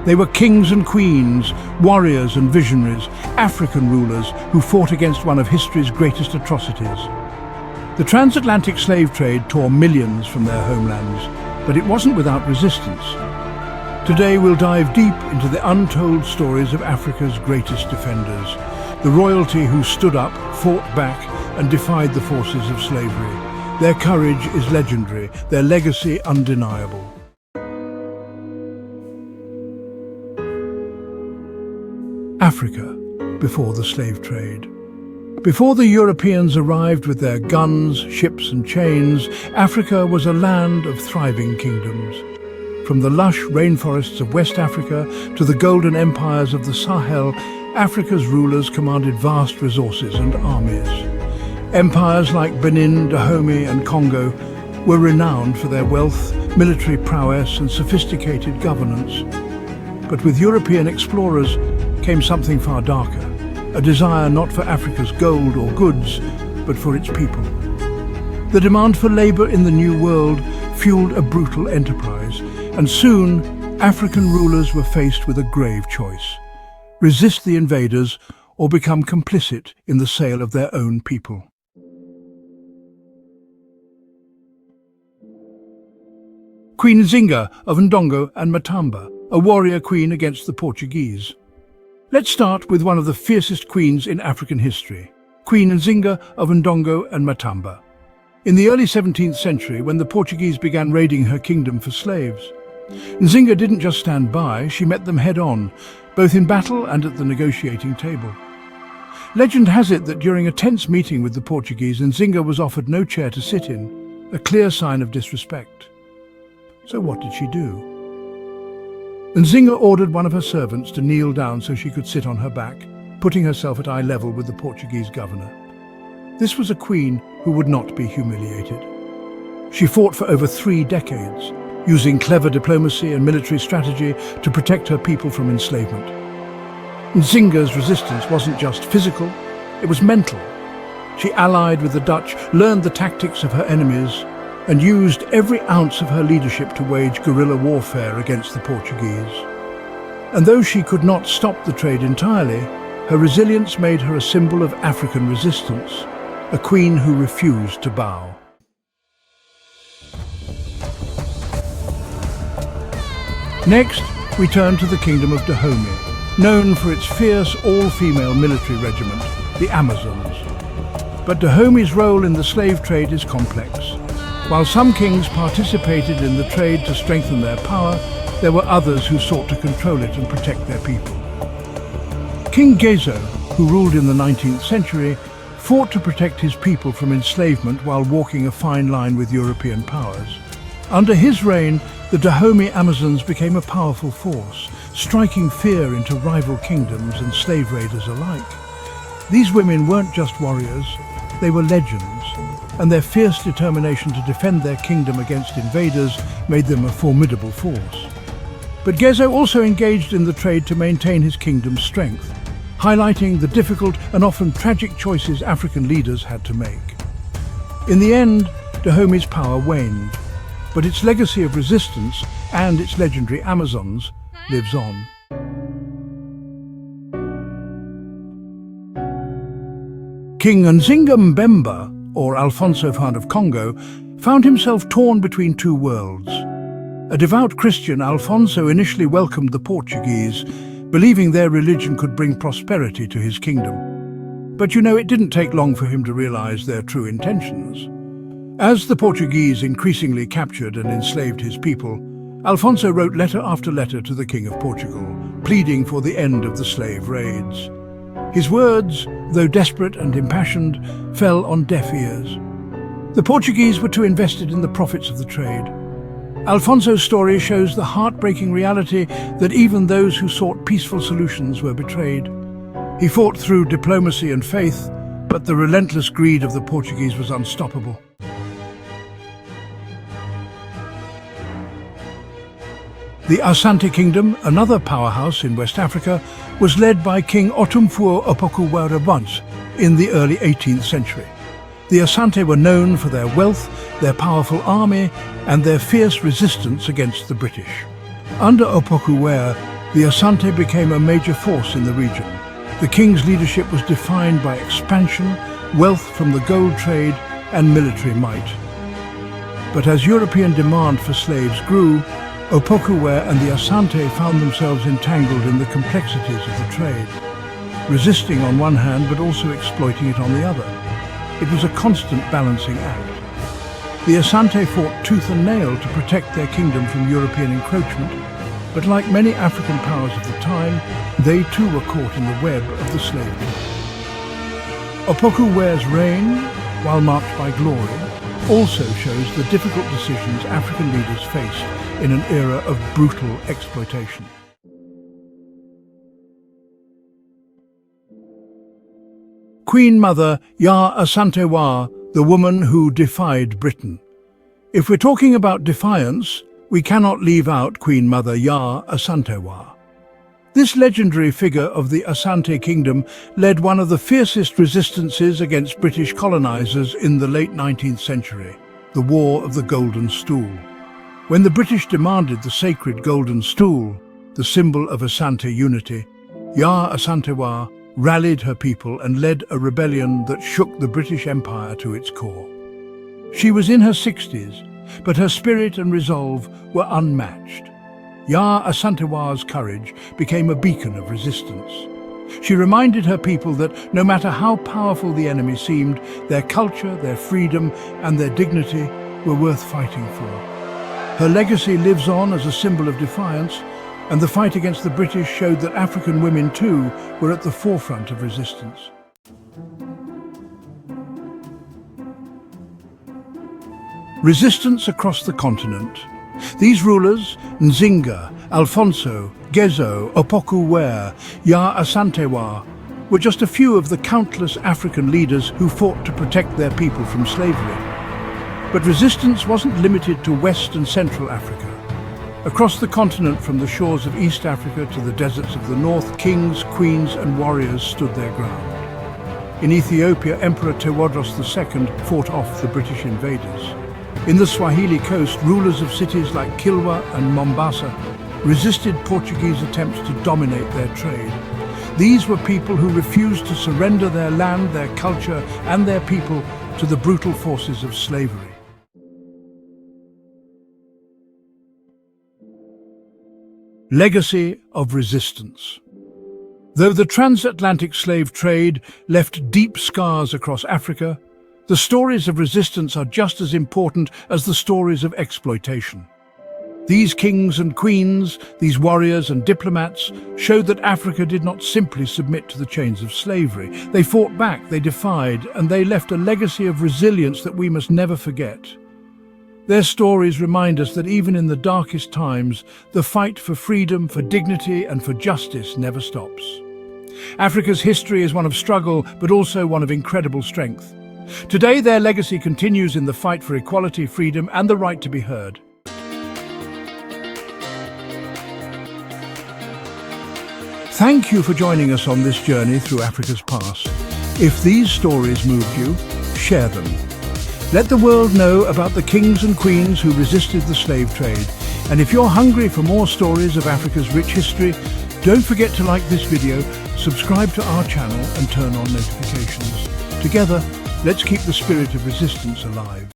They were kings and queens, warriors and visionaries, African rulers who fought against one of history's greatest atrocities. The transatlantic slave trade tore millions from their homelands, but it wasn't without resistance. Today we'll dive deep into the untold stories of Africa's greatest defenders, the royalty who stood up, fought back, and defied the forces of slavery. Their courage is legendary, their legacy undeniable. Africa, before the slave trade. Before the Europeans arrived with their guns, ships and chains, Africa was a land of thriving kingdoms. From the lush rainforests of West Africa to the golden empires of the Sahel, Africa's rulers commanded vast resources and armies. Empires like Benin, Dahomey and Congo were renowned for their wealth, military prowess and sophisticated governance. But with European explorers came something far darker, a desire not for Africa's gold or goods, but for its people. The demand for labor in the New World fueled a brutal enterprise, and soon African rulers were faced with a grave choice: resist the invaders or become complicit in the sale of their own people. Queen Nzinga of Ndongo and Matamba, a warrior queen against the Portuguese. Let's start with one of the fiercest queens in African history, Queen Nzinga of Ndongo and Matamba. In the early 17th century, when the Portuguese began raiding her kingdom for slaves, Nzinga didn't just stand by, she met them head-on, both in battle and at the negotiating table. Legend has it that during a tense meeting with the Portuguese, Nzinga was offered no chair to sit in, a clear sign of disrespect. So what did she do? Nzinga ordered one of her servants to kneel down so she could sit on her back, putting herself at eye level with the Portuguese governor. This was a queen who would not be humiliated. She fought for over 3 decades, using clever diplomacy and military strategy to protect her people from enslavement. Nzinga's resistance wasn't just physical, it was mental. She allied with the Dutch, learned the tactics of her enemies, and used every ounce of her leadership to wage guerrilla warfare against the Portuguese. And though she could not stop the trade entirely, her resilience made her a symbol of African resistance, a queen who refused to bow. Next, we turn to the Kingdom of Dahomey, known for its fierce all-female military regiment, the Amazons. But Dahomey's role in the slave trade is complex. While some kings participated in the trade to strengthen their power, there were others who sought to control it and protect their people. King Gezo, who ruled in the 19th century, fought to protect his people from enslavement while walking a fine line with European powers. Under his reign, the Dahomey Amazons became a powerful force, striking fear into rival kingdoms and slave raiders alike. These women weren't just warriors, they were legends, and their fierce determination to defend their kingdom against invaders made them a formidable force. But Gezo also engaged in the trade to maintain his kingdom's strength, highlighting the difficult and often tragic choices African leaders had to make. In the end, Dahomey's power waned, but its legacy of resistance and its legendary Amazons lives on. King Nzinga Mbemba, or Alfonso of Congo, found himself torn between 2 worlds. A devout Christian, Alfonso initially welcomed the Portuguese, believing their religion could bring prosperity to his kingdom. But it didn't take long for him to realize their true intentions. As the Portuguese increasingly captured and enslaved his people, Alfonso wrote letter after letter to the King of Portugal, pleading for the end of the slave raids. His words, though desperate and impassioned, fell on deaf ears. The Portuguese were too invested in the profits of the trade. Alfonso's story shows the heartbreaking reality that even those who sought peaceful solutions were betrayed. He fought through diplomacy and faith, but the relentless greed of the Portuguese was unstoppable. The Asante Kingdom, another powerhouse in West Africa, was led by King Otumfuo Opoku-Warabantu in the early 18th century. The Asante were known for their wealth, their powerful army, and their fierce resistance against the British. Under Opoku-Ware, the Asante became a major force in the region. The king's leadership was defined by expansion, wealth from the gold trade, and military might. But as European demand for slaves grew, Opokuwe and the Asante found themselves entangled in the complexities of the trade, resisting on one hand but also exploiting it on the other. It was a constant balancing act. The Asante fought tooth and nail to protect their kingdom from European encroachment, but like many African powers of the time, they too were caught in the web of the slave trade. Opokuwe's reign, while marked by glory, also shows the difficult decisions African leaders faced in an era of brutal exploitation. Queen Mother Ya Asantewa, the woman who defied Britain. If we're talking about defiance, we cannot leave out Queen Mother Ya Asantewa. This legendary figure of the Asante Kingdom led one of the fiercest resistances against British colonizers in the late 19th century, the War of the Golden Stool. When the British demanded the sacred Golden Stool, the symbol of Asante unity, Ya Asantewa rallied her people and led a rebellion that shook the British Empire to its core. She was in her 60s, but her spirit and resolve were unmatched. Ya Asantewa's courage became a beacon of resistance. She reminded her people that no matter how powerful the enemy seemed, their culture, their freedom, and their dignity were worth fighting for. Her legacy lives on as a symbol of defiance, and the fight against the British showed that African women too were at the forefront of resistance. Resistance across the continent. These rulers, Nzinga, Alfonso, Gezo, Opokuwe, Ya Asantewa, were just a few of the countless African leaders who fought to protect their people from slavery. But resistance wasn't limited to West and Central Africa. Across the continent, from the shores of East Africa to the deserts of the north, kings, queens and warriors stood their ground. In Ethiopia, Emperor Tewodros II fought off the British invaders. In the Swahili coast, rulers of cities like Kilwa and Mombasa resisted Portuguese attempts to dominate their trade. These were people who refused to surrender their land, their culture, and their people to the brutal forces of slavery. Legacy of resistance. Though the transatlantic slave trade left deep scars across Africa, the stories of resistance are just as important as the stories of exploitation. These kings and queens, these warriors and diplomats, showed that Africa did not simply submit to the chains of slavery. They fought back, they defied, and they left a legacy of resilience that we must never forget. Their stories remind us that even in the darkest times, the fight for freedom, for dignity, and for justice never stops. Africa's history is one of struggle, but also one of incredible strength. Today, their legacy continues in the fight for equality, freedom, and the right to be heard. Thank you for joining us on this journey through Africa's past. If these stories moved you, share them. Let the world know about the kings and queens who resisted the slave trade. And if you're hungry for more stories of Africa's rich history, don't forget to like this video, subscribe to our channel, and turn on notifications. Together, let's keep the spirit of resistance alive.